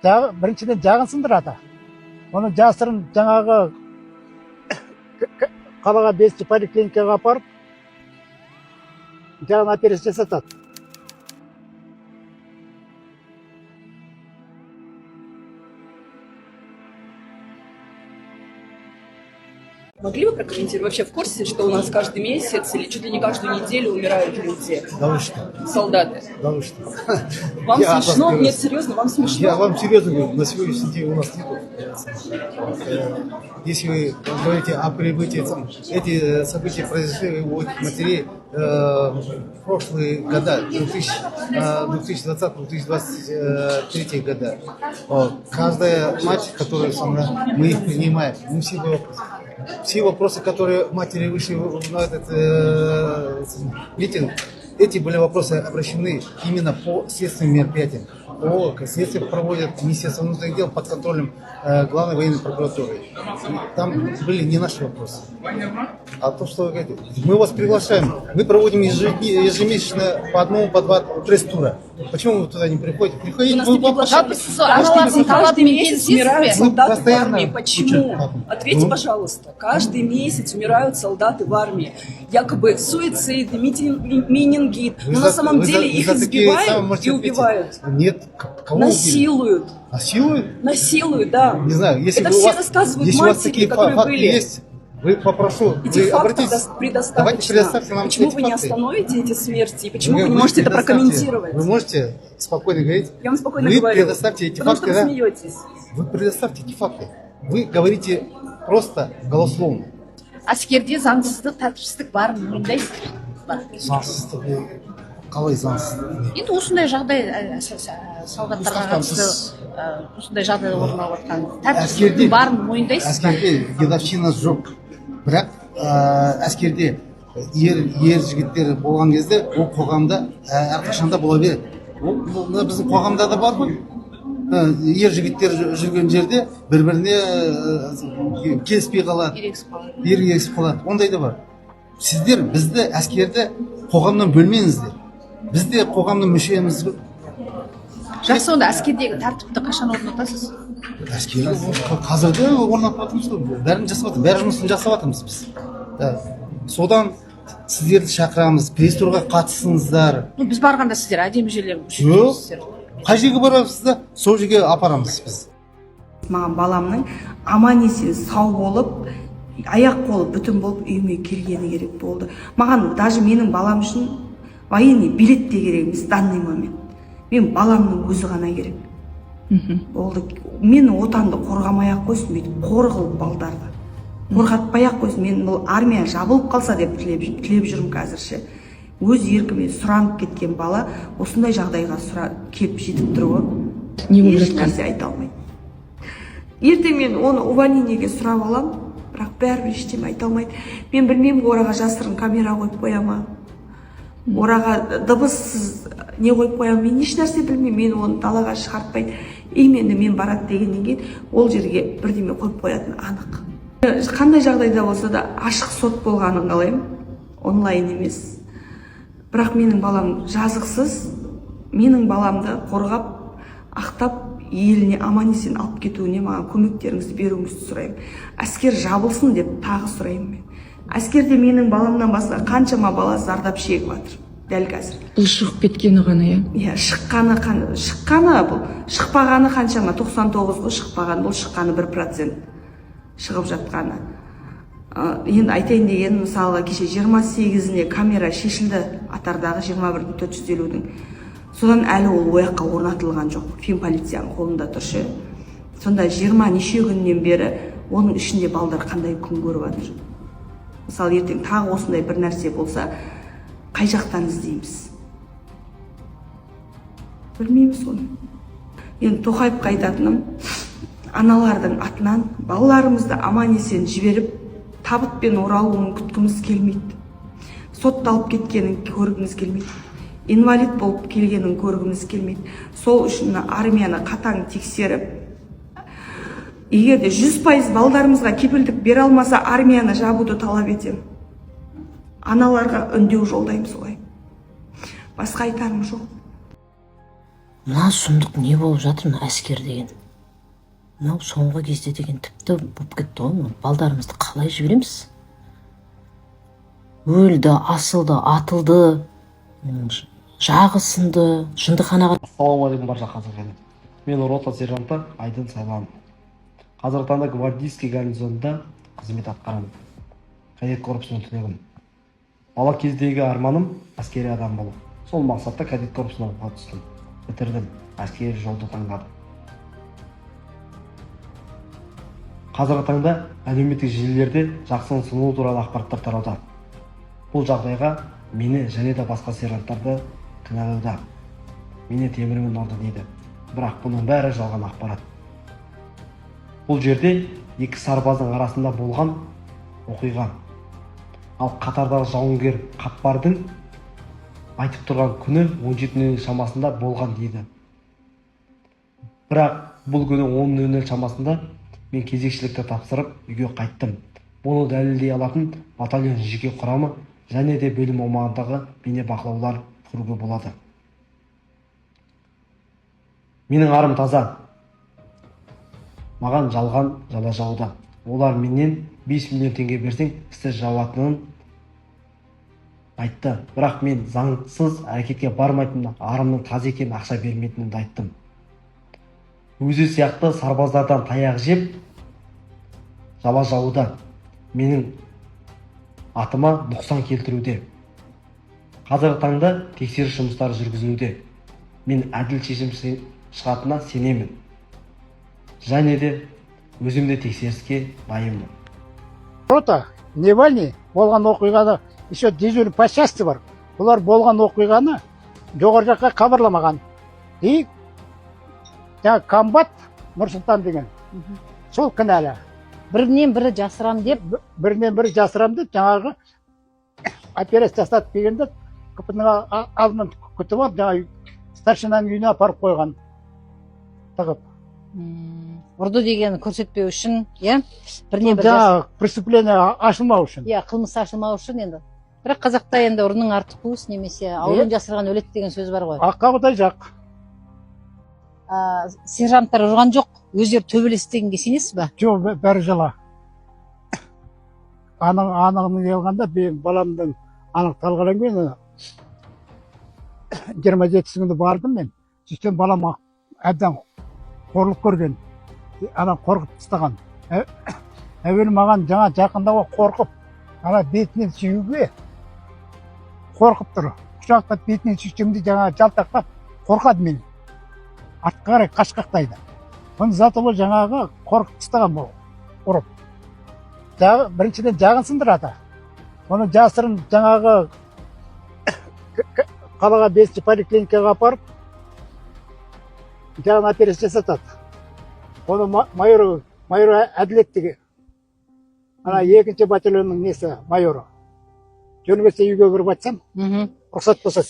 біріншіден жағын сындырады. Оны жасырын жаңағы қалаға бесінші поликлиникаға апарып, жағын операция жасатады. Могли бы прокомментировать, вообще в курсе, что у нас каждый месяц или чуть ли не каждую неделю умирают люди? Да вы что? Солдаты. Да вы что? Вам смешно? Нет, серьезно, вам смешно? Я вам серьезно говорю, на сегодняшний день у нас нету. Если вы говорите о прибытии, эти события произошли у этих матерей в прошлые года, 2020-2023 года. Каждая мать, которая со мной, мы их принимаем, мы все вопросы, которые матери вышли на этот митинг, эти были вопросы обращены именно по следственным мероприятиям. Следствие проводят Министерство внутренних дел под контролем главной военной прокуратуры. Там были не наши вопросы. А то, что вы говорите, мы вас приглашаем. Мы проводим ежемесячно по одному, по два пресс-тура. Почему вы туда не приходите? Приходите, Каждый месяц умирают солдаты в армии. Почему? Ответьте, пожалуйста. Каждый месяц умирают солдаты в армии. Якобы суицид, менингит. Но на самом деле их избивают и убивают. Нет. Насилуют. Насилуют? Насилуют, да. Не знаю, если это у все вас, рассказывают если матери, у вас такие которые факты были. Есть, вы попрошу, Этих вы фактов обратитесь. предостаточно. Давайте предоставьте нам Почему эти вы не факты. остановите эти смерти? И почему вы не можете это прокомментировать? Вы можете спокойно говорить. Я вам спокойно вы говорю. Предоставьте эти потому факты, что вы да? смеетесь. Вы предоставьте эти факты. Вы говорите просто голословно. Әскерде заңсыздық, тәртіпсіздік бар, мойындайсыздар. Заңсыздық, қалай заңсыздық? Енді осындай жағдай солдаттарға қатысты осындай жағдай орын алып жатқан тәртіпсіздіктің барын мойындайсыз ба? Әскерде дедовщина жоқ. Бірақ әскерде ер жігіттер болған кезде ол қоғамда әрқашанда бола береді. Ол біздің қоғамда да бар ғой. Ер жігіттер жүрген жерде бір-біріне келіспей қалады, ерегесіп қалады. Ондай да бар. Сіздер бізді әскерді қоғамнан бөлмеңіздер. Біз де қоғамның мүшеміз. Жақсы, онда әскердегі тәртіпті қашан орнатасыз? Әскерді қазірде орнатып жатырмыз ғой. Бәрін жасап жатырмыз. Бәрі жұмысын жасап жатырмыз біз. Содан сіздерді шақырамыз, пресс-турға қатысыңыздар. Біз барғанда сіздер әдемі жерлерге Жоқ. Қай жерге барасыздар? Сол жерге апарамыз біз. Маған баламның аман есен сау болып, аяқ қолы бүтін болып үйіме келгені керек болды. Маған даже менің балам үшін военный билет те керек емес данный момент. Мен баламның өзі ғана керек. Болды. Мен отанды қорғамай-ақ қойсын, бүйтіп қорғыл балдарды. Қорғатпай-ақ қойсын. Мен бұл армия жабылып қалса деп тілеп жүрмін қазірше. Өз еркімен сұранып кеткен бала осындай жағдайға келіп жетіп тұруы еш нәрсе айта алмайды. Ертең мен оны увольнениеге сұрап алам, бірақ бәрібір ештеңе айта алмайды. Мен білмеймін, ораға жасырын камера қойып қояма, ораға дыбыссыз не қойып қоямын, мен еш нәрсе білмеймін. Мен оны далаға шығартпайды. Енді мен барады дегеннен кейін ол жерге бірдеме қойып қоятын анық. Қандай жағдайда болса да ашық сот болғанын қалаймын, онлайн емес. Бірақ менің балам жазықсыз, менің баламды қорғап, ақтап, еліне аман есен алып кетуіне маған көмектеріңізді беруіңізді сұраймын. Әскер жабылсын деп тағы сұраймын мен. Әскерде менің баламнан басқа қаншама бала зардап шегіп жатыр дәл қазір. Бұл шығып кеткені ғана, иә? Шыққаны бұл, шықпағаны қаншама, 99-ға шықпаған, бұл шыққаны 1% шығып жатқаны. Енді айтайын деген, мысалға кеше 28-іне камера шешілді, атардағы 21-450-дің. Содан әлі ол ояққа орнатылған жоқ. Фемполицияның қолында тұршы. Сонда 20 неше күннен бері оның ішінде балдар қандай күн көріп жатыр. Мысалы, ертең тағы осындай бір нәрсе болса, қай жақтан іздейміз? Білмейміз оны. Енді Тоқаевқа айтатыным, аналардың атынан балаларымызды аман есен жіберіп, табытпен оралуын күткіміз келмейді. Сотталып кеткенін көргіміз келмейді. Инвалид болып келгенін көргіміз келмейді. Сол үшін армияны қатаң тексеріп, егерде 100% балдарымызға кепілдік бере алмаса, армияны жабуды талап етем. Аналарға үндеу жолдаймын солай. Басқа айтарым жоқ. мына сұмдық не болып жатыр, мына әскер деген. Мынау соңғы кезде деген тіпті болып кетті ғой. Балдарымызды қалай жібереміз? Өлді, асылды, атылды, жағы сынды, жындыханаға. Ассалаумағалейкум барша қазақ елі. Мен рота сержанты Айдын Сайланов. Қазіргі таңда гвардейский гарнизонында қызмет атқарамын. Кадет корпусының түлегімін. Бала кездегі арманым әскери адам болу. Сол мақсатта кадет корпусына оқуға түстім. Бітірдім. Әскери жолды таңдадым. Қазіргі таңда әлеуметтік желілерде Жақсының сынуы туралы ақпараттар тарауда. Бұл жағдайға мені және де басқа сержанттарды кінәлауда. Мені темірмен ұрды дейді. Бірақ бұның бәрі жалған ақпарат. Бұл жерде екі сарбаздың арасында болған оқиға. Ал қатардағы жауынгер Қапбардың айтып тұрған күні 17:00 шамасында болған дейді. Бірақ бұл күні 10:00 шамасында мен кезекшілікті тапсырып үйге қайттым. Бұны дәлелдей алатын батальон жеке құрамы және де бөлім аумағындағы бейнебақылаулар көруге болады. Менің арым таза. Маған жалған жала жауда. Олар менен 5 миллион теңге берсең істі жауатынын айтты. Бірақ мен заңсыз әрекетке бармайтынын, арымның таза екенін, ақша бермейтінімді айттым. Өзі сияқты сарбаздардан таяқ жеп жала жауда. Менің атыма нұқсан келтіруде. Қазіргі таңда тексеріс жұмыстары жүргізілуде. Мен әділ шешім шығатынына сенемін. Және де өзімде тексеріске дайынмын. Рота, Невальный болған оқиғаны, еще дежурный по части бар. Олар болған оқиғаны жоғары жаққа хабарламаған. И жаңа комбат Нұрсұлтан деген. Сол кінәлі. Бірінен бірі жасырам деп. Бірінен бірі жасырам деп жаңағы операция жасатып келгенде КП-ның алдынан күтіп алып, жаңа старшинаның үйіне апарып қойған. Тығып. Ұрды деген көрсетпеу үшін, иә? Бірінен бірі Жаңа преступление ашылмау үшін. иә, қылмыс ашылмау үшін енді. Бірақ қазақта енді ұрының арты қуыс немесе аурын жасырған өледі деген сөз бар ғой. Аққабыдай жақ. Сержанттар ұрған жоқ, өздері төбелесті дегенге сенесіз ба? Жоқ, бәрі жала. Анығын келганда, баламның анықталғаннан кейін 27-сінде бардым мен. Сөйтсем балам әбден қорлық көрген. Ана қорқып тастаған. Әуелі маған жаңа жақындауға қорқып, ана бетінен сүйуге қорқып тұр. Құшақтап бетінен сүйсемде жаңа жалтақтап қорқады мен. Артқа қарай қашқақтайды. Оны заты ол жаңағы қорқып тастаған бұл ұрып. Біріншіден жағын сындырады. Оны жасырын жаңағы қалаға 5-ші поликлиникаға апарып жағын операция жасатады. Оны майор әділет деген. Ана 2-ші батальонның несі майоры. Жөнбесе үйге кіріп айтсам, рұқсат болса